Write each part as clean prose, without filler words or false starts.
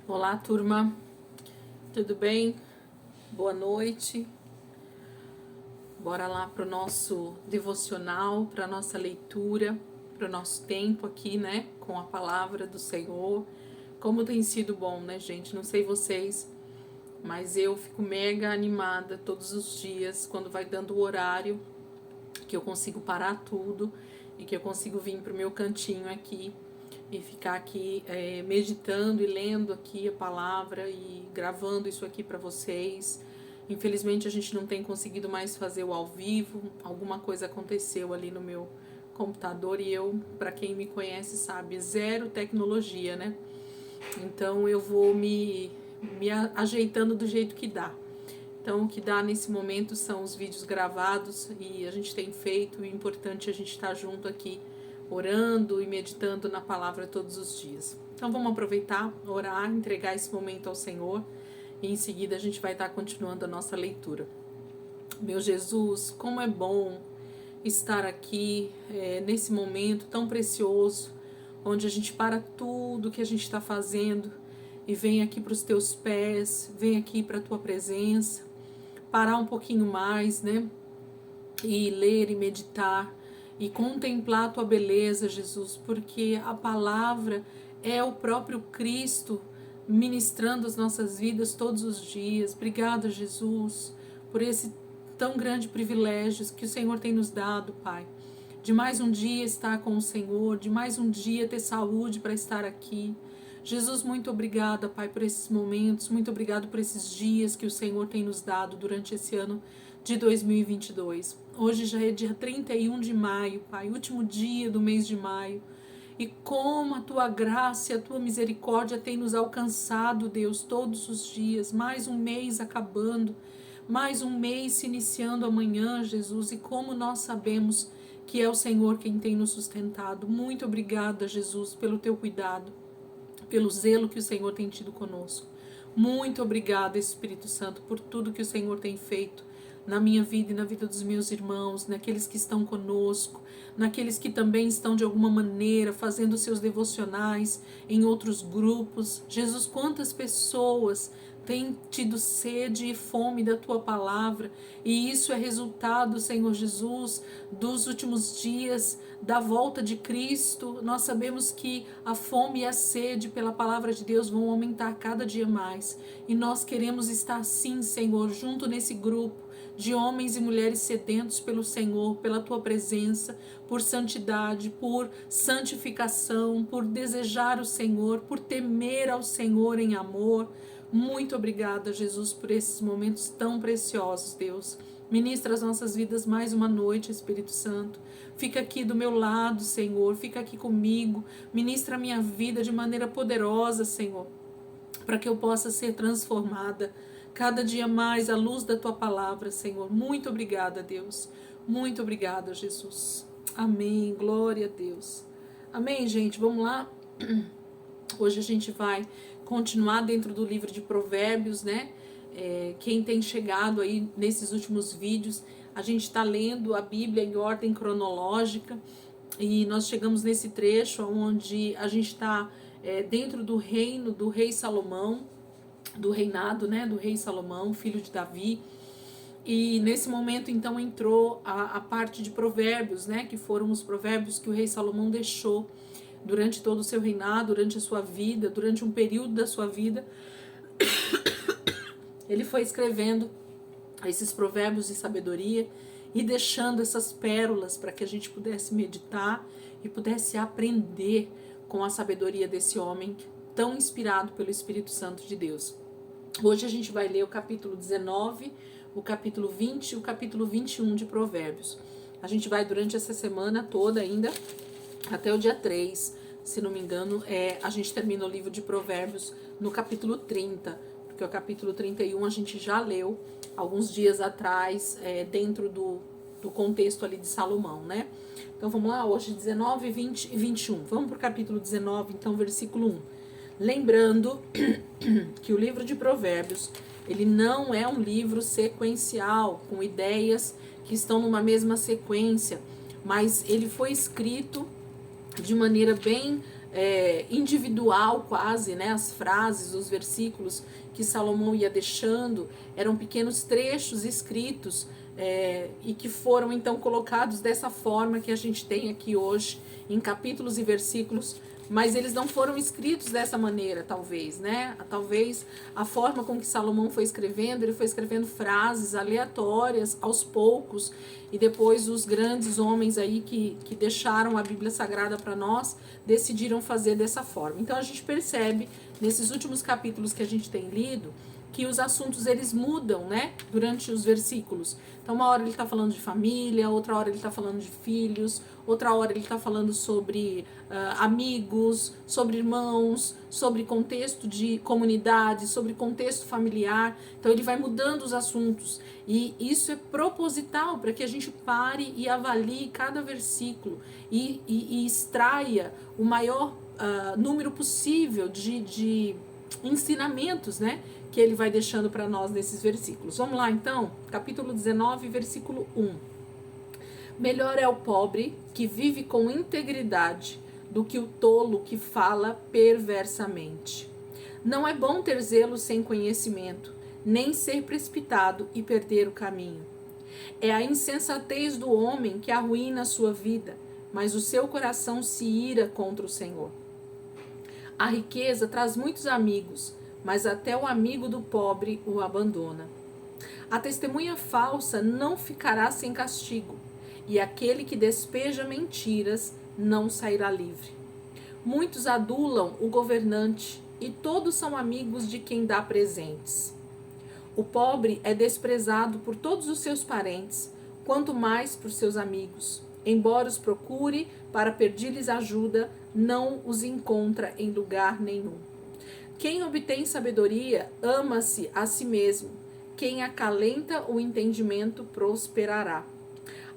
Olá, turma, tudo bem? Boa noite. Bora lá para o nosso devocional, para a nossa leitura, para o nosso tempo aqui, né? Com a palavra do Senhor. Como tem sido bom, né, gente? Não sei vocês, mas eu fico mega animada todos os dias quando vai dando o horário que eu consigo parar tudo e que eu consigo vir pro meu cantinho aqui e ficar aqui meditando e lendo aqui a palavra e gravando isso aqui para vocês. Infelizmente a gente não tem conseguido mais fazer o ao vivo, alguma coisa aconteceu ali no meu computador e eu, para quem me conhece sabe, zero tecnologia, né? Então eu vou me ajeitando do jeito que dá. Então, o que dá nesse momento são os vídeos gravados e a gente tem feito. O importante é a gente estar junto aqui, orando e meditando na palavra todos os dias. Então, vamos aproveitar, orar, entregar esse momento ao Senhor e em seguida a gente vai estar continuando a nossa leitura. Meu Jesus, como é bom estar aqui nesse momento tão precioso, onde a gente para tudo que a gente está fazendo e vem aqui para os teus pés, vem aqui para a tua presença. Parar um pouquinho mais, né? E ler e meditar e contemplar a tua beleza, Jesus, porque a palavra é o próprio Cristo ministrando as nossas vidas todos os dias. Obrigada, Jesus, por esse tão grande privilégio que o Senhor tem nos dado, Pai. De mais um dia estar com o Senhor, de mais um dia ter saúde para estar aqui. Jesus, muito obrigada, Pai, por esses momentos, muito obrigado por esses dias que o Senhor tem nos dado durante esse ano de 2022. Hoje já é dia 31 de maio, Pai, último dia do mês de maio. E como a tua graça e a tua misericórdia tem nos alcançado, Deus, todos os dias. Mais um mês acabando, mais um mês se iniciando amanhã, Jesus. E como nós sabemos que é o Senhor quem tem nos sustentado. Muito obrigada, Jesus, pelo teu cuidado, pelo zelo que o Senhor tem tido conosco. Muito obrigada, Espírito Santo, por tudo que o Senhor tem feito na minha vida e na vida dos meus irmãos, naqueles que estão conosco, naqueles que também estão de alguma maneira fazendo seus devocionais em outros grupos. Jesus, quantas pessoas têm tido sede e fome da tua palavra, e isso é resultado, Senhor Jesus, dos últimos dias, da volta de Cristo. Nós sabemos que a fome e a sede pela palavra de Deus vão aumentar cada dia mais, e nós queremos estar sim, Senhor, junto nesse grupo de homens e mulheres sedentos pelo Senhor, pela tua presença, por santidade, por santificação, por desejar o Senhor, por temer ao Senhor em amor. Muito obrigada, Jesus, por esses momentos tão preciosos, Deus. Ministra as nossas vidas mais uma noite, Espírito Santo. Fica aqui do meu lado, Senhor. Fica aqui comigo. Ministra a minha vida de maneira poderosa, Senhor, para que eu possa ser transformada cada dia mais à luz da tua palavra, Senhor. Muito obrigada, Deus. Muito obrigada, Jesus. Amém. Glória a Deus. Amém, gente. Vamos lá. Hoje a gente vai continuar dentro do livro de Provérbios, né? Quem tem chegado aí nesses últimos vídeos, a gente está lendo a Bíblia em ordem cronológica e nós chegamos nesse trecho onde a gente está dentro do reino do rei Salomão, do reinado, né, do rei Salomão, filho de Davi. E nesse momento então entrou a parte de Provérbios, né, que foram os provérbios que o rei Salomão deixou durante todo o seu reinado, durante a sua vida, durante um período da sua vida. Ele foi escrevendo esses provérbios de sabedoria e deixando essas pérolas para que a gente pudesse meditar e pudesse aprender com a sabedoria desse homem tão inspirado pelo Espírito Santo de Deus. Hoje a gente vai ler o capítulo 19, o capítulo 20 e o capítulo 21 de Provérbios. A gente vai durante essa semana toda ainda, até o dia 3, se não me engano, a gente termina o livro de Provérbios no capítulo 30, porque o capítulo 31 a gente já leu alguns dias atrás, dentro do contexto ali de Salomão, né? Então vamos lá, hoje 19, 20 e 21. Vamos para o capítulo 19, então, versículo 1. Lembrando que o livro de Provérbios, ele não é um livro sequencial, com ideias que estão numa mesma sequência, mas ele foi escrito de maneira bem individual quase, né? As frases, os versículos que Salomão ia deixando eram pequenos trechos escritos e que foram então colocados dessa forma que a gente tem aqui hoje, em capítulos e versículos, mas eles não foram escritos dessa maneira, talvez, né? Talvez a forma com que Salomão foi escrevendo, ele foi escrevendo frases aleatórias aos poucos, e depois os grandes homens aí que deixaram a Bíblia Sagrada para nós, decidiram fazer dessa forma. Então a gente percebe, nesses últimos capítulos que a gente tem lido, que os assuntos eles mudam, né, durante os versículos. Então uma hora ele está falando de família, outra hora ele está falando de filhos, outra hora ele está falando sobre amigos, sobre irmãos, sobre contexto de comunidade, sobre contexto familiar. Então ele vai mudando os assuntos, e isso é proposital para que a gente pare e avalie cada versículo e extraia o maior número possível de ensinamentos, né, que ele vai deixando para nós nesses versículos. Vamos lá então, capítulo 19, versículo 1. Melhor é o pobre que vive com integridade do que o tolo que fala perversamente. Não é bom ter zelo sem conhecimento, nem ser precipitado e perder o caminho. É a insensatez do homem que arruína a sua vida, mas o seu coração se ira contra o Senhor. A riqueza traz muitos amigos, mas até o amigo do pobre o abandona. A testemunha falsa não ficará sem castigo, e aquele que despeja mentiras não sairá livre. Muitos adulam o governante, e todos são amigos de quem dá presentes. O pobre é desprezado por todos os seus parentes, quanto mais por seus amigos. Embora os procure para pedir-lhes ajuda, não os encontra em lugar nenhum. Quem obtém sabedoria, ama-se a si mesmo. Quem acalenta o entendimento, prosperará.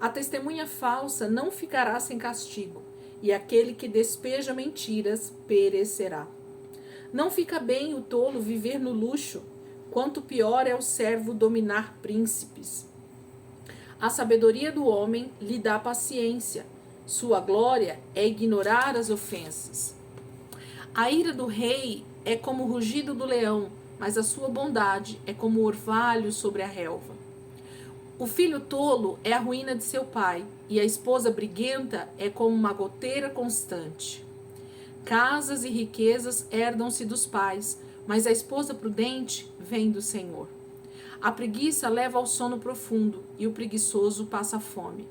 A testemunha falsa não ficará sem castigo, e aquele que despeja mentiras perecerá. Não fica bem o tolo viver no luxo, quanto pior é o servo dominar príncipes. A sabedoria do homem lhe dá paciência, sua glória é ignorar as ofensas. A ira do rei é como o rugido do leão, mas a sua bondade é como o orvalho sobre a relva. O filho tolo é a ruína de seu pai, e a esposa briguenta é como uma goteira constante. Casas e riquezas herdam-se dos pais, mas a esposa prudente vem do Senhor. A preguiça leva ao sono profundo, e o preguiçoso passa fome.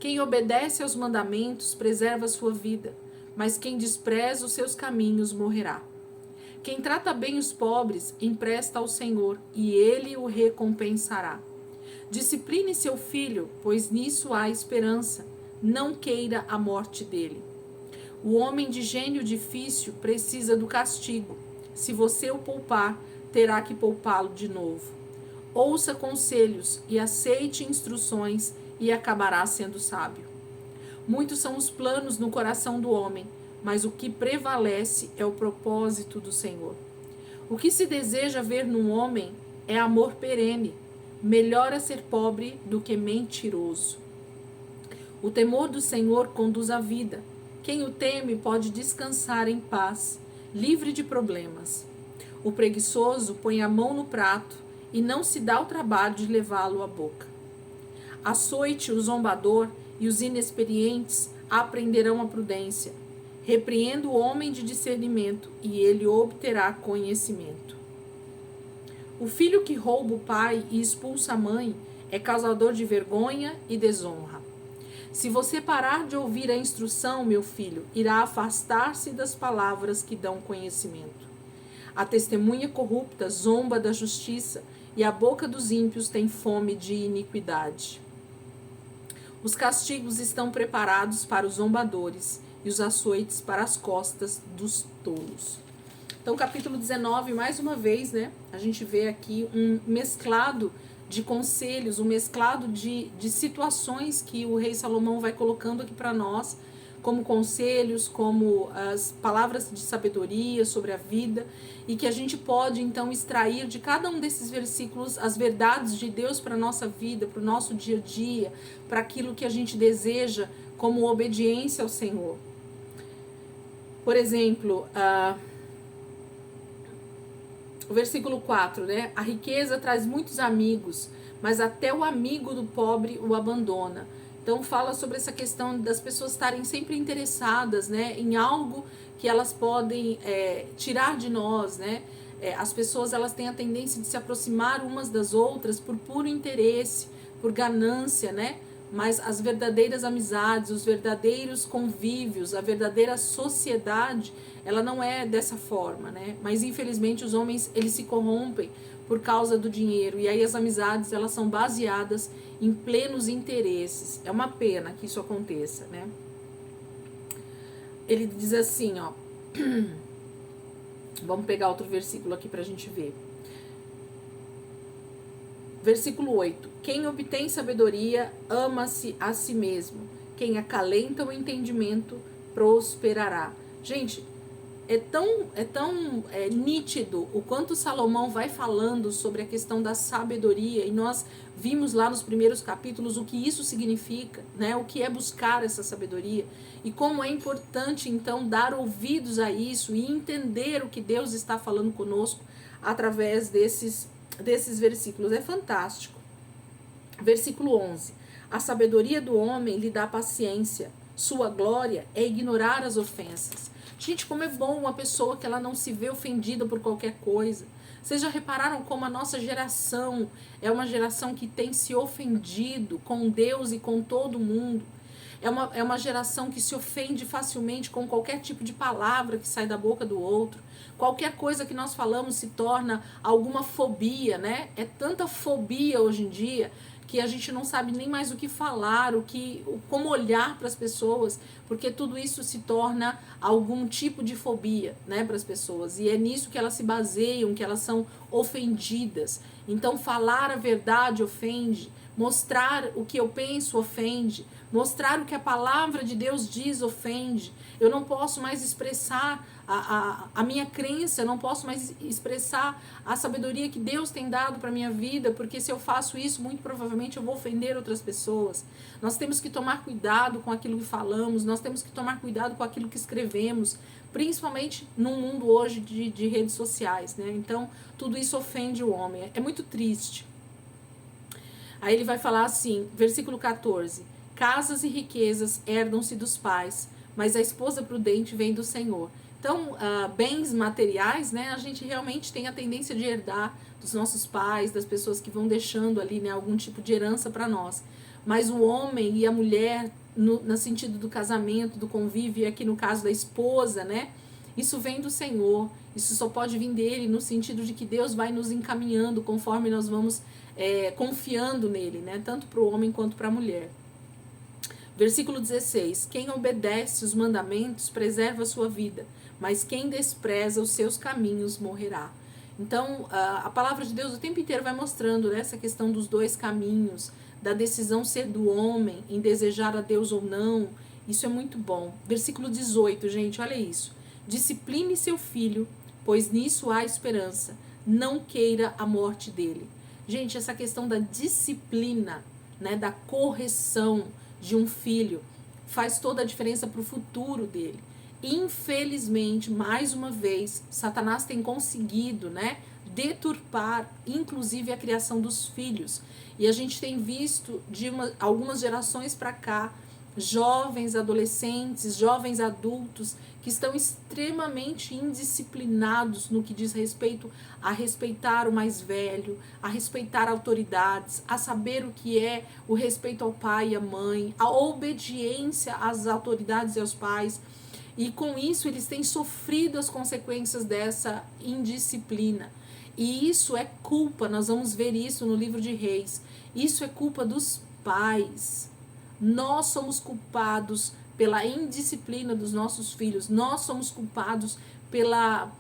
Quem obedece aos mandamentos preserva sua vida, mas quem despreza os seus caminhos morrerá. Quem trata bem os pobres empresta ao Senhor, e ele o recompensará. Discipline seu filho, pois nisso há esperança. Não queira a morte dele. O homem de gênio difícil precisa do castigo. Se você o poupar, terá que poupá-lo de novo. Ouça conselhos e aceite instruções, e acabará sendo sábio. Muitos são os planos no coração do homem, mas o que prevalece é o propósito do Senhor. O que se deseja ver num homem é amor perene. Melhor é ser pobre do que mentiroso. O temor do Senhor conduz à vida. Quem o teme pode descansar em paz, livre de problemas. O preguiçoso põe a mão no prato e não se dá o trabalho de levá-lo à boca. Açoite o zombador, e os inexperientes aprenderão a prudência. Repreenda o homem de discernimento, e ele obterá conhecimento. O filho que rouba o pai e expulsa a mãe é causador de vergonha e desonra. Se você parar de ouvir a instrução, meu filho, irá afastar-se das palavras que dão conhecimento. A testemunha corrupta zomba da justiça, e a boca dos ímpios tem fome de iniquidade. Os castigos estão preparados para os zombadores, e os açoites para as costas dos tolos. Então, capítulo 19, mais uma vez, né? A gente vê aqui um mesclado de conselhos, um mesclado de situações que o rei Salomão vai colocando aqui para nós, como conselhos, como as palavras de sabedoria sobre a vida, e que a gente pode então extrair de cada um desses versículos as verdades de Deus para a nossa vida, para o nosso dia a dia, para aquilo que a gente deseja como obediência ao Senhor. Por exemplo, o versículo 4, né? A riqueza traz muitos amigos, mas até o amigo do pobre o abandona. Então fala sobre essa questão das pessoas estarem sempre interessadas, né, em algo que elas podem tirar de nós, né? As pessoas, elas têm a tendência de se aproximar umas das outras por puro interesse, por ganância, né? Mas as verdadeiras amizades, os verdadeiros convívios, a verdadeira sociedade, ela não é dessa forma, né? Mas infelizmente os homens, eles se corrompem por causa do dinheiro, e aí as amizades, elas são baseadas em plenos interesses. É uma pena que isso aconteça, né? Ele diz assim, ó, vamos pegar outro versículo aqui pra gente ver. Versículo 8. Quem obtém sabedoria, ama-se a si mesmo. Quem acalenta o entendimento, prosperará. Gente, é tão nítido o quanto Salomão vai falando sobre a questão da sabedoria, e nós vimos lá nos primeiros capítulos o que isso significa, né? O que é buscar essa sabedoria, e como é importante então dar ouvidos a isso e entender o que Deus está falando conosco através desses versículos. É fantástico. Versículo 11. A sabedoria do homem lhe dá paciência, sua glória é ignorar as ofensas. Gente, como é bom uma pessoa que ela não se vê ofendida por qualquer coisa. Vocês já repararam como a nossa geração é uma geração que tem se ofendido com Deus e com todo mundo? É uma geração que se ofende facilmente com qualquer tipo de palavra que sai da boca do outro. Qualquer coisa que nós falamos se torna alguma fobia, né? É tanta fobia hoje em dia que a gente não sabe nem mais o que falar, como olhar para as pessoas, porque tudo isso se torna algum tipo de fobia, né, para as pessoas. E é nisso que elas se baseiam, que elas são ofendidas. Então, falar a verdade ofende, mostrar o que eu penso ofende, mostrar o que a palavra de Deus diz ofende. Eu não posso mais expressar a minha crença, eu não posso mais expressar a sabedoria que Deus tem dado para a minha vida, porque se eu faço isso, muito provavelmente eu vou ofender outras pessoas. Nós temos que tomar cuidado com aquilo que falamos, nós temos que tomar cuidado com aquilo que escrevemos, principalmente num mundo hoje de redes sociais, né? Então, tudo isso ofende o homem. É muito triste. Aí ele vai falar assim, versículo 14. Casas e riquezas herdam-se dos pais, mas a esposa prudente vem do Senhor. Então, bens materiais, né, a gente realmente tem a tendência de herdar dos nossos pais, das pessoas que vão deixando ali, né, algum tipo de herança para nós. Mas o homem e a mulher, no sentido do casamento, do convívio, e aqui no caso da esposa, né, isso vem do Senhor. Isso só pode vir dele, no sentido de que Deus vai nos encaminhando conforme nós vamos confiando nele, né, tanto para o homem quanto para a mulher. Versículo 16. Quem obedece os mandamentos preserva a sua vida, mas quem despreza os seus caminhos morrerá. Então, a palavra de Deus o tempo inteiro vai mostrando, né, essa questão dos dois caminhos, da decisão ser do homem em desejar a Deus ou não. Isso é muito bom. Versículo 18, gente, olha isso. Discipline seu filho, pois nisso há esperança. Não queira a morte dele. Gente, essa questão da disciplina, né, da correção de um filho faz toda a diferença para o futuro dele. Infelizmente, mais uma vez, Satanás tem conseguido, né, deturpar, inclusive, a criação dos filhos. E a gente tem visto algumas gerações para cá, jovens adolescentes, jovens adultos, que estão extremamente indisciplinados no que diz respeito a respeitar o mais velho, a respeitar autoridades, a saber o que é o respeito ao pai e à mãe, a obediência às autoridades e aos pais. E com isso eles têm sofrido as consequências dessa indisciplina. E isso é culpa, nós vamos ver isso no livro de Reis, isso é culpa dos pais. Nós somos culpados pela indisciplina dos nossos filhos, nós somos culpados pela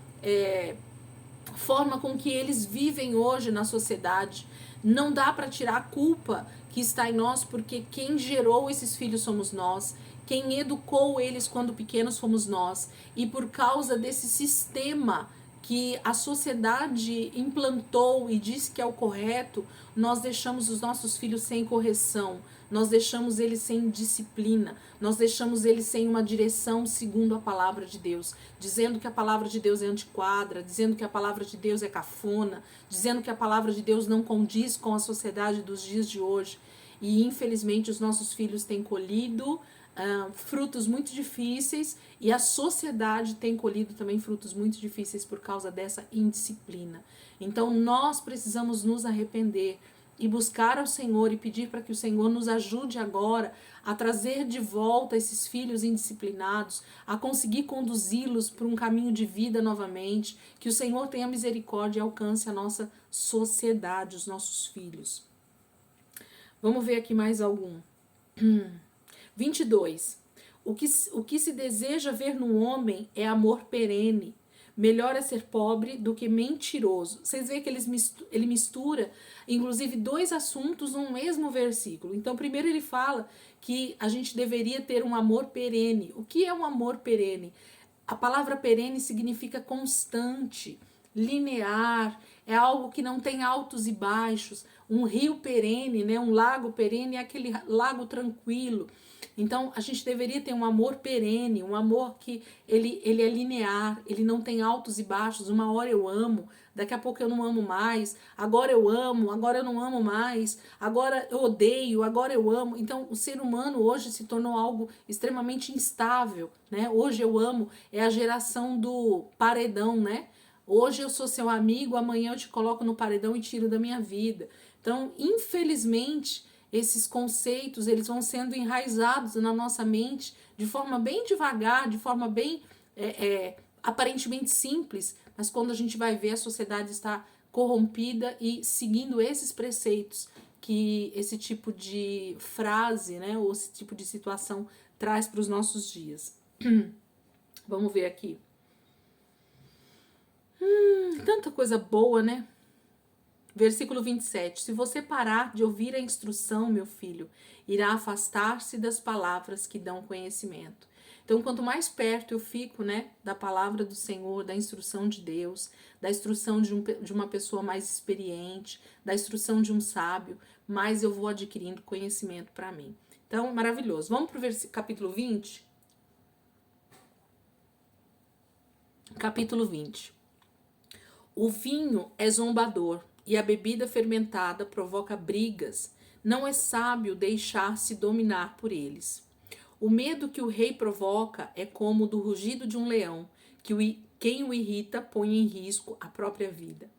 forma com que eles vivem hoje na sociedade. Não dá para tirar a culpa que está em nós, porque quem gerou esses filhos somos nós, quem educou eles quando pequenos fomos nós, e por causa desse sistema que a sociedade implantou e disse que é o correto, nós deixamos os nossos filhos sem correção, nós deixamos eles sem disciplina, nós deixamos eles sem uma direção segundo a palavra de Deus, dizendo que a palavra de Deus é antiquada, dizendo que a palavra de Deus é cafona, dizendo que a palavra de Deus não condiz com a sociedade dos dias de hoje. E infelizmente os nossos filhos têm colhido frutos muito difíceis, e a sociedade tem colhido também frutos muito difíceis por causa dessa indisciplina. Então nós precisamos nos arrepender e buscar ao Senhor e pedir para que o Senhor nos ajude agora a trazer de volta esses filhos indisciplinados, a conseguir conduzi-los por um caminho de vida novamente, que o Senhor tenha misericórdia e alcance a nossa sociedade, os nossos filhos. Vamos ver aqui mais algum. 22. O que se deseja ver no homem é amor perene. Melhor é ser pobre do que mentiroso. Vocês veem que ele mistura, inclusive, dois assuntos num mesmo versículo. Então, primeiro ele fala que a gente deveria ter um amor perene. O que é um amor perene? A palavra perene significa constante, linear, é algo que não tem altos e baixos. Um rio perene, né? Um lago perene é aquele lago tranquilo. Então, a gente deveria ter um amor perene, um amor que ele é linear, ele não tem altos e baixos. Uma hora eu amo, daqui a pouco eu não amo mais, agora eu amo, agora eu não amo mais, agora eu odeio, agora eu amo. Então, o ser humano hoje se tornou algo extremamente instável, né? Hoje eu amo, é a geração do paredão, né? Hoje eu sou seu amigo, amanhã eu te coloco no paredão e tiro da minha vida. Então, infelizmente, esses conceitos, eles vão sendo enraizados na nossa mente de forma bem devagar, de forma bem aparentemente simples, mas quando a gente vai ver, a sociedade está corrompida e seguindo esses preceitos que esse tipo de frase, né, ou esse tipo de situação traz para os nossos dias. Vamos ver aqui. Tanta coisa boa, né? Versículo 27. Se você parar de ouvir a instrução, meu filho, irá afastar-se das palavras que dão conhecimento. Então, quanto mais perto eu fico, né, da palavra do Senhor, da instrução de Deus, da instrução de uma pessoa mais experiente, da instrução de um sábio, mais eu vou adquirindo conhecimento para mim. Então, maravilhoso. Vamos para o capítulo 20? Capítulo 20. O vinho é zombador e a bebida fermentada provoca brigas. Não é sábio deixar-se dominar por eles. O medo que o rei provoca é como o do rugido de um leão, que quem o irrita põe em risco a própria vida.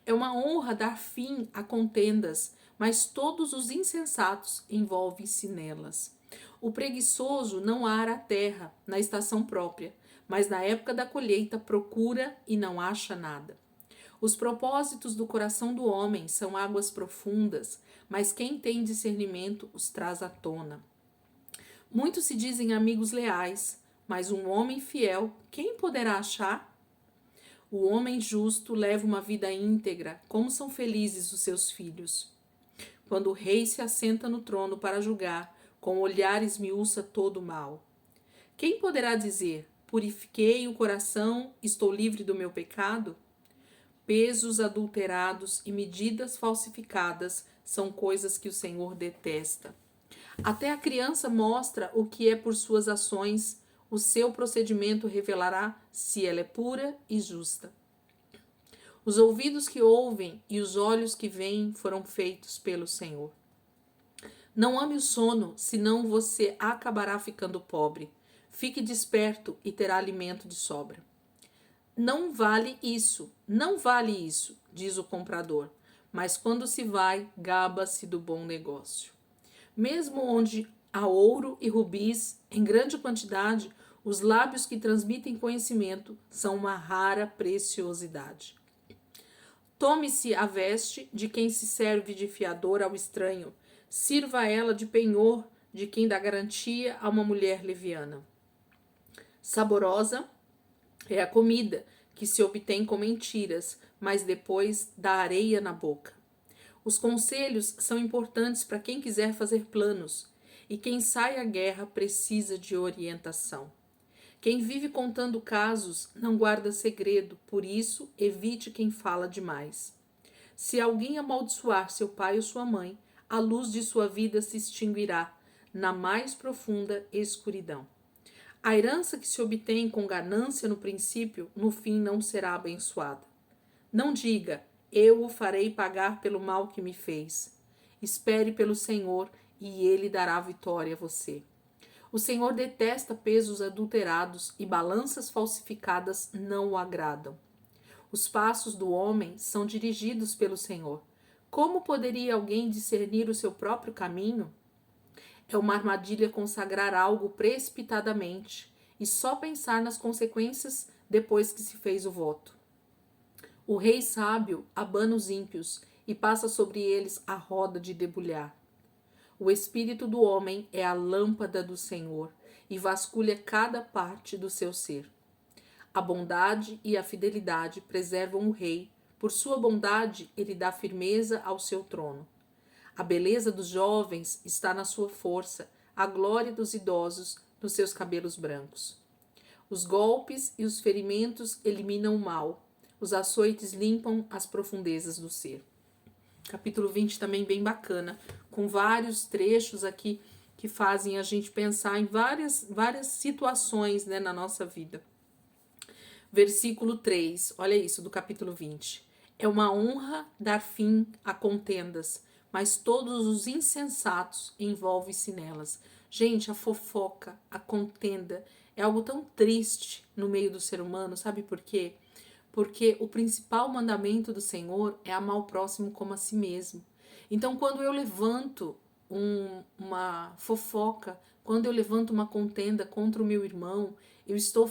É uma honra dar fim a contendas, mas todos os insensatos envolvem-se nelas. O preguiçoso não ara a terra na estação própria, mas na época da colheita procura e não acha nada. Os propósitos do coração do homem são águas profundas, mas quem tem discernimento os traz à tona. Muitos se dizem amigos leais, mas um homem fiel, quem poderá achar? O homem justo leva uma vida íntegra, como são felizes os seus filhos. Quando o rei se assenta no trono para julgar, com olhar esmiuça todo o mal. Quem poderá dizer, purifiquei o coração, estou livre do meu pecado? Pesos adulterados e medidas falsificadas são coisas que o Senhor detesta. Até a criança mostra o que é por suas ações, o seu procedimento revelará se ela é pura e justa. Os ouvidos que ouvem e os olhos que veem foram feitos pelo Senhor. Não ame o sono, senão você acabará ficando pobre. Fique desperto e terá alimento de sobra. Não vale isso, diz o comprador, mas quando se vai, gaba-se do bom negócio. Mesmo onde há ouro e rubis em grande quantidade, os lábios que transmitem conhecimento são uma rara preciosidade. Tome-se a veste de quem se serve de fiador ao estranho, sirva ela de penhor de quem dá garantia a uma mulher leviana. Saborosa é a comida que se obtém com mentiras, mas depois dá areia na boca. Os conselhos são importantes para quem quiser fazer planos, e quem sai à guerra precisa de orientação. Quem vive contando casos não guarda segredo, por isso evite quem fala demais. Se alguém amaldiçoar seu pai ou sua mãe, a luz de sua vida se extinguirá na mais profunda escuridão. A herança que se obtém com ganância no princípio, no fim não será abençoada. Não diga, eu o farei pagar pelo mal que me fez. Espere pelo Senhor e ele dará vitória a você. O Senhor detesta pesos adulterados e balanças falsificadas não o agradam. Os passos do homem são dirigidos pelo Senhor. Como poderia alguém discernir o seu próprio caminho? É uma armadilha consagrar algo precipitadamente e só pensar nas consequências depois que se fez o voto. O rei sábio abana os ímpios e passa sobre eles a roda de debulhar. O espírito do homem é a lâmpada do Senhor e vasculha cada parte do seu ser. A bondade e a fidelidade preservam o rei. Por sua bondade, ele dá firmeza ao seu trono. A beleza dos jovens está na sua força, a glória dos idosos nos seus cabelos brancos. Os golpes e os ferimentos eliminam o mal. Os açoites limpam as profundezas do ser. Capítulo 20 também bem bacana, com vários trechos aqui que fazem a gente pensar em várias situações, né, na nossa vida. Versículo 3, olha isso, do capítulo 20. É uma honra dar fim a contendas, mas todos os insensatos envolvem-se nelas. Gente, a fofoca, a contenda, é algo tão triste no meio do ser humano, sabe por quê? Porque o principal mandamento do Senhor é amar o próximo como a si mesmo. Então, quando eu levanto uma fofoca, quando eu levanto uma contenda contra o meu irmão, eu estou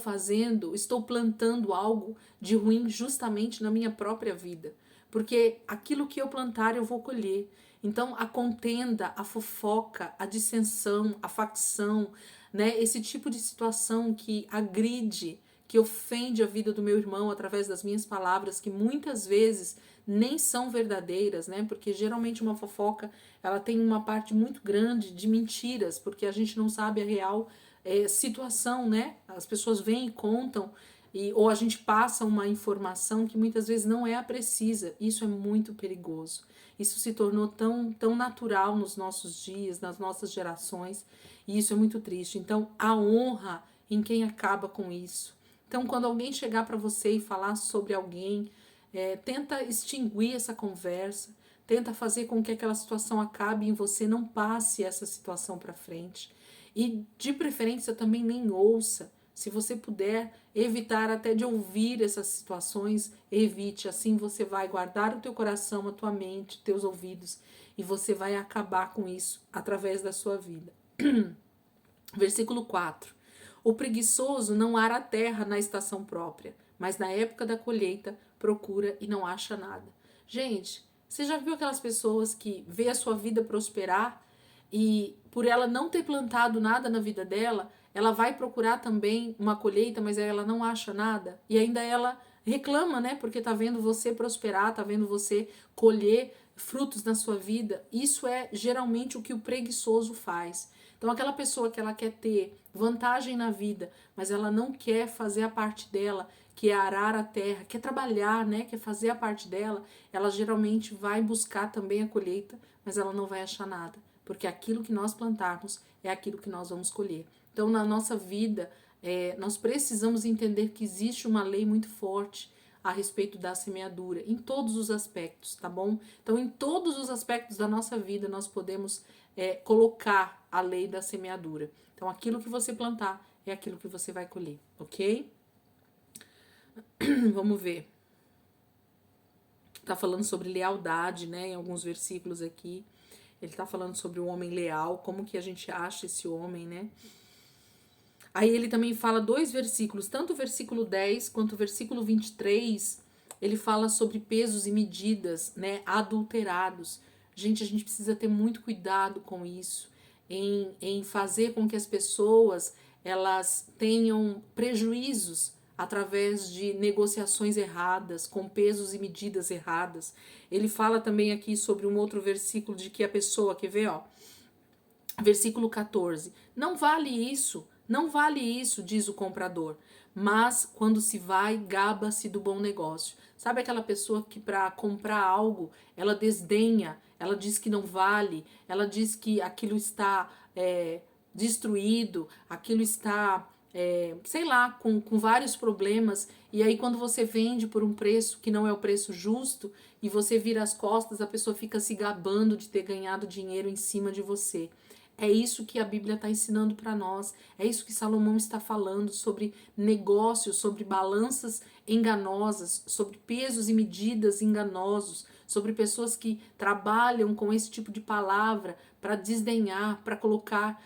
plantando algo de ruim justamente na minha própria vida. Porque aquilo que eu plantar eu vou colher. Então, a contenda, a fofoca, a dissensão, a facção, né, esse tipo de situação que agride, que ofende a vida do meu irmão através das minhas palavras, que muitas vezes nem são verdadeiras, né? Porque geralmente uma fofoca, ela tem uma parte muito grande de mentiras, porque a gente não sabe a real situação, né? As pessoas vêm e contam, ou a gente passa uma informação que muitas vezes não é a precisa. Isso é muito perigoso. Isso se tornou tão natural nos nossos dias, nas nossas gerações, e isso é muito triste. Então, a honra em quem acaba com isso. Então, quando alguém chegar para você e falar sobre alguém, tenta extinguir essa conversa, tenta fazer com que aquela situação acabe e você não passe essa situação para frente. E, de preferência, também nem ouça. Se você puder evitar até de ouvir essas situações, evite. Assim você vai guardar o teu coração, a tua mente, teus ouvidos, e você vai acabar com isso através da sua vida. Versículo 4. O preguiçoso não ara a terra na estação própria, mas na época da colheita procura e não acha nada. Gente, você já viu aquelas pessoas que vê a sua vida prosperar e por ela não ter plantado nada na vida dela, ela vai procurar também uma colheita, mas ela não acha nada e ainda ela reclama, né? Porque tá vendo você prosperar, tá vendo você colher frutos na sua vida. Isso é geralmente o que o preguiçoso faz. Então, aquela pessoa que ela quer ter vantagem na vida, mas ela não quer fazer a parte dela, que é arar a terra, quer trabalhar, né, quer fazer a parte dela, ela geralmente vai buscar também a colheita, mas ela não vai achar nada, porque aquilo que nós plantarmos é aquilo que nós vamos colher. Então, na nossa vida, nós precisamos entender que existe uma lei muito forte a respeito da semeadura, em todos os aspectos, tá bom? Então, em todos os aspectos da nossa vida, nós podemos colocar a lei da semeadura. Então, aquilo que você plantar é aquilo que você vai colher, ok? Vamos ver. Tá falando sobre lealdade, né? Em alguns versículos aqui. Ele tá falando sobre o homem leal, como que a gente acha esse homem, né? Aí ele também fala 2 versículos, tanto o versículo 10 quanto o versículo 23, ele fala sobre pesos e medidas, né, adulterados. Gente, a gente precisa ter muito cuidado com isso, em fazer com que as pessoas, elas tenham prejuízos através de negociações erradas, com pesos e medidas erradas. Ele fala também aqui sobre um outro versículo de que a pessoa, quer ver, ó, versículo 14, não vale isso Não vale isso, diz o comprador. Mas quando se vai, gaba-se do bom negócio. Sabe aquela pessoa que para comprar algo, ela desdenha, ela diz que não vale, ela diz que aquilo está destruído, aquilo está, sei lá, com vários problemas. E aí quando você vende por um preço que não é o preço justo e você vira as costas, a pessoa fica se gabando de ter ganhado dinheiro em cima de você. É isso que a Bíblia está ensinando para nós. É isso que Salomão está falando sobre negócios, sobre balanças enganosas, sobre pesos e medidas enganosos, sobre pessoas que trabalham com esse tipo de palavra para desdenhar, para colocar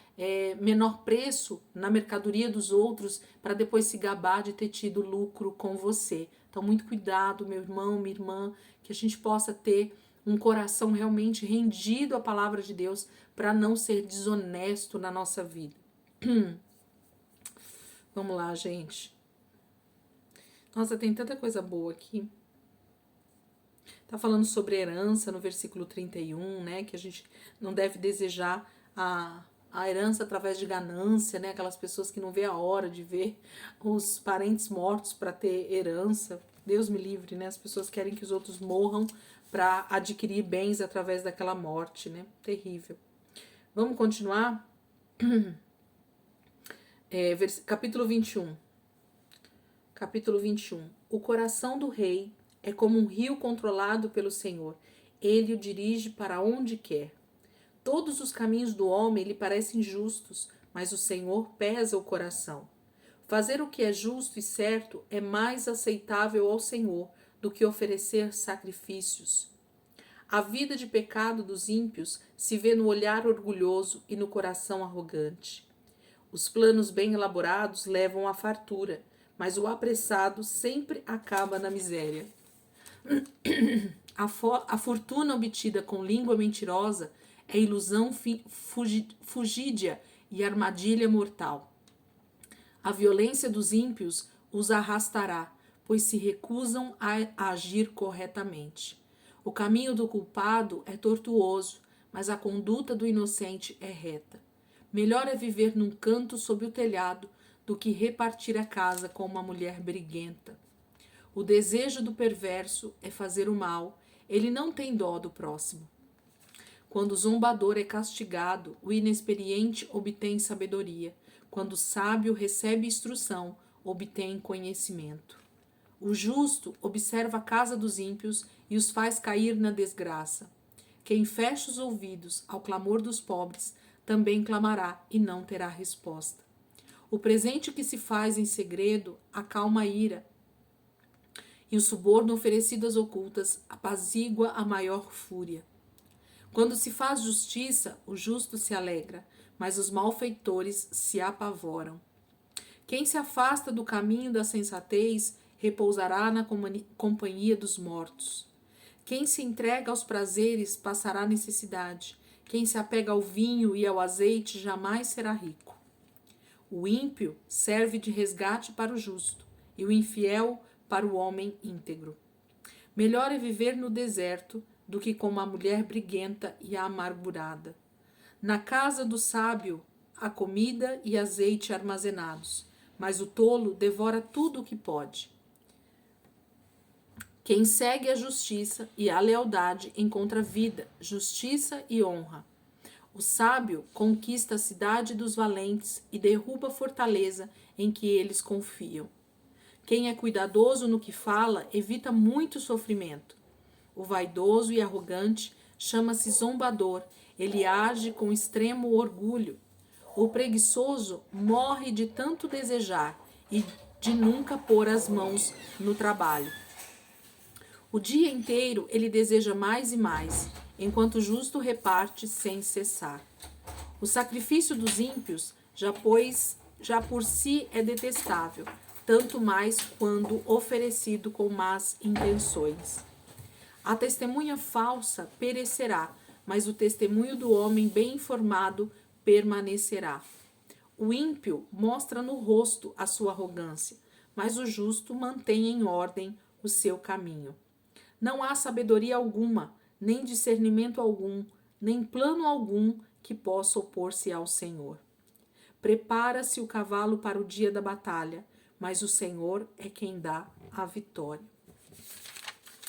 menor preço na mercadoria dos outros, para depois se gabar de ter tido lucro com você. Então, muito cuidado, meu irmão, minha irmã, que a gente possa ter um coração realmente rendido à palavra de Deus para não ser desonesto na nossa vida. Vamos lá, gente. Nossa, tem tanta coisa boa aqui. Tá falando sobre herança no versículo 31, né? Que a gente não deve desejar a herança através de ganância, né? Aquelas pessoas que não vê a hora de ver os parentes mortos para ter herança. Deus me livre, né? As pessoas querem que os outros morram para adquirir bens através daquela morte, né? Terrível. Vamos continuar? Capítulo 21. Capítulo 21. O coração do rei é como um rio controlado pelo Senhor. Ele o dirige para onde quer. Todos os caminhos do homem lhe parecem justos, mas o Senhor pesa o coração. Fazer o que é justo e certo é mais aceitável ao Senhor do que oferecer sacrifícios. A vida de pecado dos ímpios se vê no olhar orgulhoso e no coração arrogante. Os planos bem elaborados levam à fartura, mas o apressado sempre acaba na miséria. A fortuna obtida com língua mentirosa é ilusão fugídia e armadilha mortal. A violência dos ímpios os arrastará, pois se recusam a agir corretamente. O caminho do culpado é tortuoso, mas a conduta do inocente é reta. Melhor é viver num canto sob o telhado do que repartir a casa com uma mulher briguenta. O desejo do perverso é fazer o mal, ele não tem dó do próximo. Quando o zombador é castigado, o inexperiente obtém sabedoria. Quando o sábio recebe instrução, obtém conhecimento. O justo observa a casa dos ímpios e os faz cair na desgraça. Quem fecha os ouvidos ao clamor dos pobres também clamará e não terá resposta. O presente que se faz em segredo acalma a ira, e o suborno oferecido às ocultas apazigua a maior fúria. Quando se faz justiça, o justo se alegra, mas os malfeitores se apavoram. Quem se afasta do caminho da sensatez repousará na companhia dos mortos. Quem se entrega aos prazeres passará necessidade. Quem se apega ao vinho e ao azeite jamais será rico. O ímpio serve de resgate para o justo, e o infiel para o homem íntegro. Melhor é viver no deserto do que com uma mulher briguenta e amargurada. Na casa do sábio há comida e azeite armazenados, mas o tolo devora tudo o que pode. Quem segue a justiça e a lealdade encontra vida, justiça e honra. O sábio conquista a cidade dos valentes e derruba a fortaleza em que eles confiam. Quem é cuidadoso no que fala evita muito sofrimento. O vaidoso e arrogante chama-se zombador, ele age com extremo orgulho. O preguiçoso morre de tanto desejar e de nunca pôr as mãos no trabalho. O dia inteiro ele deseja mais e mais, enquanto o justo reparte sem cessar. O sacrifício dos ímpios já por si é detestável, tanto mais quando oferecido com más intenções. A testemunha falsa perecerá, mas o testemunho do homem bem informado permanecerá. O ímpio mostra no rosto a sua arrogância, mas o justo mantém em ordem o seu caminho. Não há sabedoria alguma, nem discernimento algum, nem plano algum que possa opor-se ao Senhor. Prepara-se o cavalo para o dia da batalha, mas o Senhor é quem dá a vitória.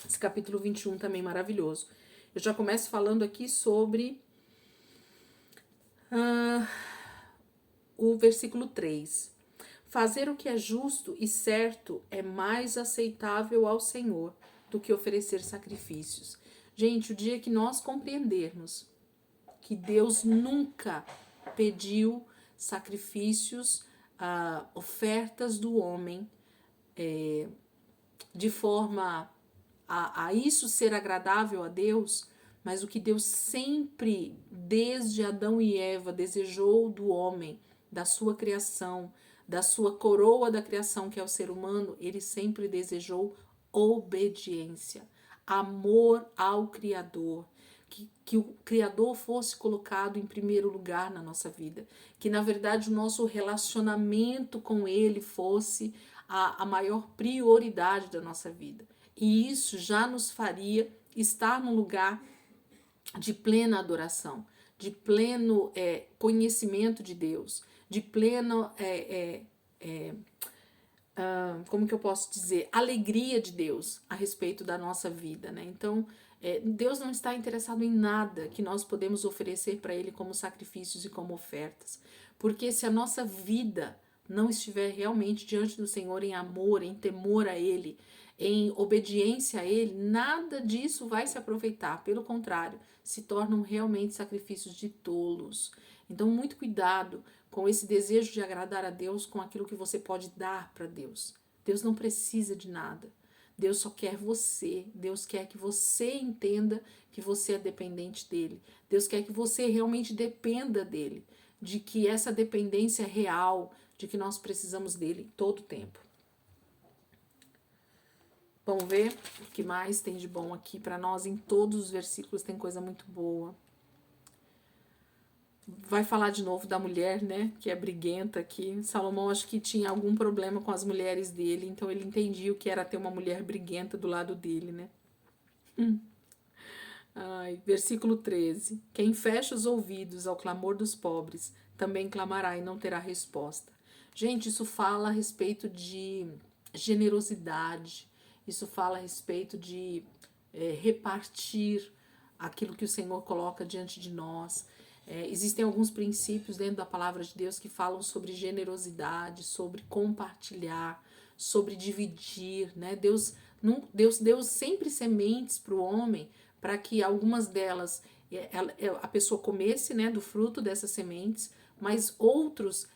Esse capítulo 21 também maravilhoso. Eu já começo falando aqui sobre o versículo 3. Fazer o que é justo e certo é mais aceitável ao Senhor do que oferecer sacrifícios. Gente, o dia que nós compreendermos que Deus nunca pediu sacrifícios, ofertas do homem, de forma a isso ser agradável a Deus, mas o que Deus sempre, desde Adão e Eva, desejou do homem, da sua criação, da sua coroa da criação, que é o ser humano, ele sempre desejou obediência, amor ao Criador. Que o Criador fosse colocado em primeiro lugar na nossa vida, que na verdade o nosso relacionamento com Ele fosse a maior prioridade da nossa vida. E isso já nos faria estar num lugar de plena adoração, de pleno conhecimento de Deus, de pleno, como que eu posso dizer, alegria de Deus a respeito da nossa vida, né? Então, Deus não está interessado em nada que nós podemos oferecer para Ele como sacrifícios e como ofertas, porque se a nossa vida não estiver realmente diante do Senhor em amor, em temor a Ele, em obediência a Ele, nada disso vai se aproveitar. Pelo contrário, se tornam realmente sacrifícios de tolos. Então, muito cuidado com esse desejo de agradar a Deus com aquilo que você pode dar para Deus. Deus não precisa de nada. Deus só quer você. Deus quer que você entenda que você é dependente dele. Deus quer que você realmente dependa dele. De que essa dependência é real, de que nós precisamos dele todo o tempo. Vamos ver o que mais tem de bom aqui para nós. Em todos os versículos tem coisa muito boa. Vai falar de novo da mulher, né, que é briguenta aqui. Salomão acho que tinha algum problema com as mulheres dele, então ele entendia o que era ter uma mulher briguenta do lado dele, né. Ai, versículo 13. Quem fecha os ouvidos ao clamor dos pobres, também clamará e não terá resposta. Gente, isso fala a respeito de generosidade, isso fala a respeito de repartir aquilo que o Senhor coloca diante de nós. Existem alguns princípios dentro da palavra de Deus que falam sobre generosidade, sobre compartilhar, sobre dividir, né? Deus deu sempre sementes para o homem, para que algumas delas a pessoa comesse, né, do fruto dessas sementes, mas outras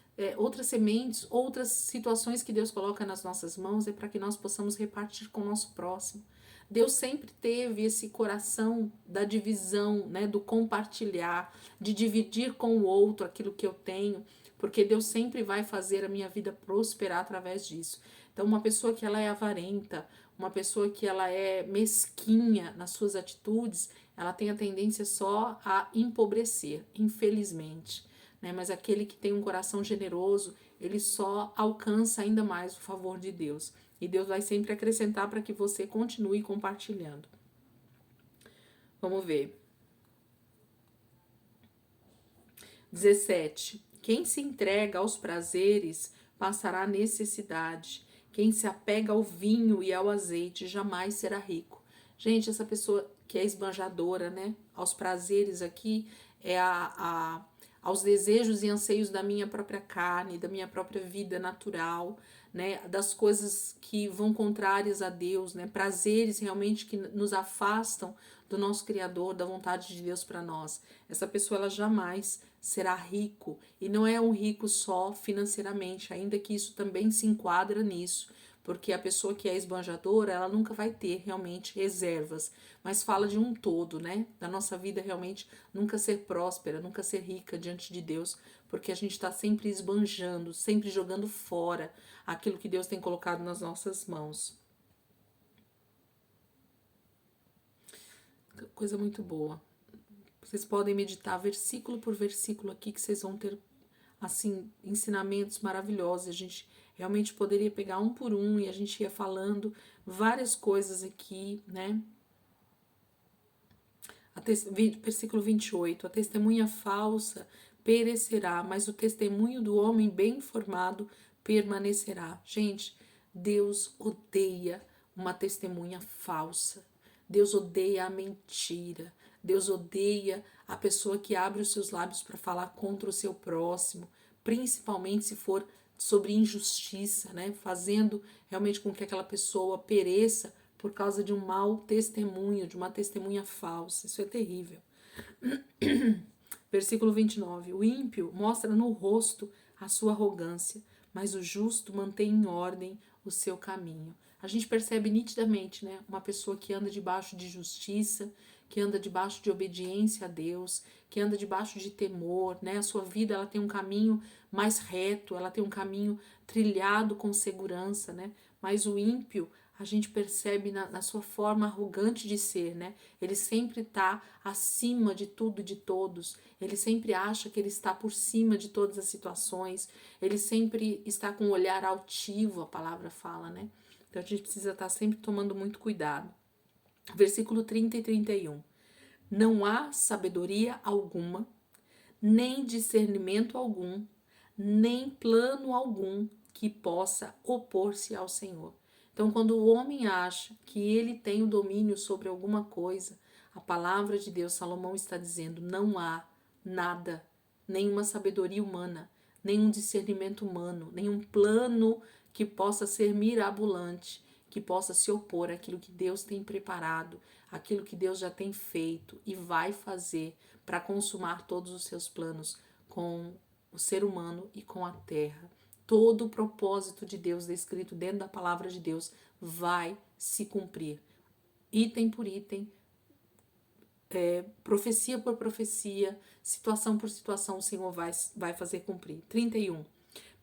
sementes, outras situações que Deus coloca nas nossas mãos é para que nós possamos repartir com o nosso próximo. Deus sempre teve esse coração da divisão, né, do compartilhar, de dividir com o outro aquilo que eu tenho, porque Deus sempre vai fazer a minha vida prosperar através disso. Então, uma pessoa que ela é avarenta, uma pessoa que ela é mesquinha nas suas atitudes, ela tem a tendência só a empobrecer, infelizmente. Né? Mas aquele que tem um coração generoso, ele só alcança ainda mais o favor de Deus. E Deus vai sempre acrescentar para que você continue compartilhando. Vamos ver. 17. Quem se entrega aos prazeres passará necessidade. Quem se apega ao vinho e ao azeite jamais será rico. Gente, essa pessoa que é esbanjadora, né? Aos prazeres aqui é aos desejos e anseios da minha própria carne, da minha própria vida natural, né, das coisas que vão contrárias a Deus, né, prazeres realmente que nos afastam do nosso Criador, da vontade de Deus para nós. Essa pessoa ela jamais será rico, e não é um rico só financeiramente, ainda que isso também se enquadra nisso, porque a pessoa que é esbanjadora, ela nunca vai ter realmente reservas, mas fala de um todo, né, da nossa vida realmente nunca ser próspera, nunca ser rica diante de Deus, porque a gente está sempre esbanjando, sempre jogando fora aquilo que Deus tem colocado nas nossas mãos. Coisa muito boa. Vocês podem meditar versículo por versículo aqui, que vocês vão ter, assim, ensinamentos maravilhosos. A gente realmente poderia pegar um por um e a gente ia falando várias coisas aqui, né? Versículo 28. A testemunha falsa perecerá, mas o testemunho do homem bem informado permanecerá. Gente, Deus odeia uma testemunha falsa. Deus odeia a mentira. Deus odeia a pessoa que abre os seus lábios para falar contra o seu próximo, principalmente se for sobre injustiça, né? Fazendo realmente com que aquela pessoa pereça por causa de um mau testemunho, de uma testemunha falsa. Isso é terrível. Versículo 29. O ímpio mostra no rosto a sua arrogância, mas o justo mantém em ordem o seu caminho. A gente percebe nitidamente, né? Uma pessoa que anda debaixo de justiça, que anda debaixo de obediência a Deus, que anda debaixo de temor, né? A sua vida, ela tem um caminho mais reto, ela tem um caminho trilhado com segurança, né? Mas o ímpio, a gente percebe na sua forma arrogante de ser, né? Ele sempre está acima de tudo e de todos. Ele sempre acha que ele está por cima de todas as situações. Ele sempre está com um olhar altivo, a palavra fala, né? Então a gente precisa estar sempre tomando muito cuidado. Versículo 30 e 31. Não há sabedoria alguma, nem discernimento algum, nem plano algum que possa opor-se ao Senhor. Então, quando o homem acha que ele tem o domínio sobre alguma coisa, a palavra de Deus, Salomão está dizendo, não há nada, nenhuma sabedoria humana, nenhum discernimento humano, nenhum plano que possa ser mirabolante, que possa se opor àquilo que Deus tem preparado, aquilo que Deus já tem feito e vai fazer para consumar todos os seus planos com o ser humano e com a terra. Todo o propósito de Deus descrito dentro da palavra de Deus vai se cumprir. Item por item, profecia por profecia, situação por situação, o Senhor vai fazer cumprir. 31.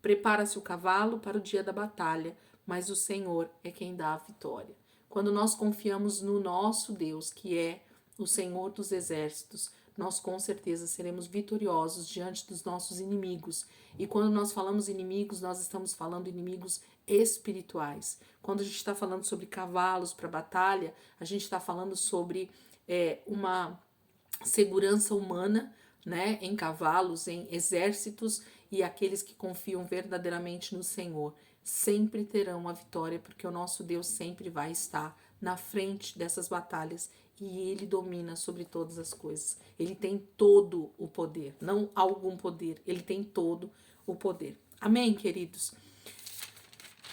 Prepara-se o cavalo para o dia da batalha, mas o Senhor é quem dá a vitória. Quando nós confiamos no nosso Deus, que é o Senhor dos exércitos, nós com certeza seremos vitoriosos diante dos nossos inimigos. E quando nós falamos inimigos, nós estamos falando inimigos espirituais. Quando a gente está falando sobre cavalos para batalha, a gente está falando sobre uma segurança humana, né, em cavalos, em exércitos, e aqueles que confiam verdadeiramente no Senhor sempre terão a vitória, porque o nosso Deus sempre vai estar na frente dessas batalhas e Ele domina sobre todas as coisas. Ele tem todo o poder, não algum poder, Ele tem todo o poder. Amém, queridos?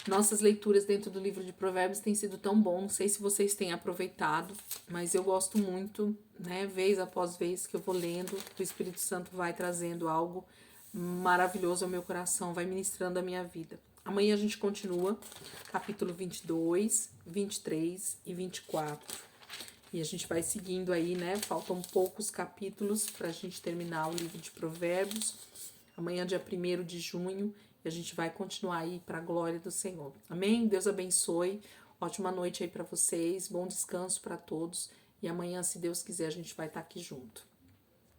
Nossas leituras dentro do livro de Provérbios têm sido tão bom, não sei se vocês têm aproveitado, mas eu gosto muito, né, vez após vez que eu vou lendo, o Espírito Santo vai trazendo algo maravilhoso ao meu coração, vai ministrando a minha vida. Amanhã a gente continua, capítulo 22, 23 e 24. E a gente vai seguindo aí, né, faltam poucos capítulos pra gente terminar o livro de Provérbios. Amanhã, dia 1º de junho, e a gente vai continuar aí para a glória do Senhor. Amém? Deus abençoe. Ótima noite aí para vocês. Bom descanso para todos. E amanhã, se Deus quiser, a gente vai estar aqui junto.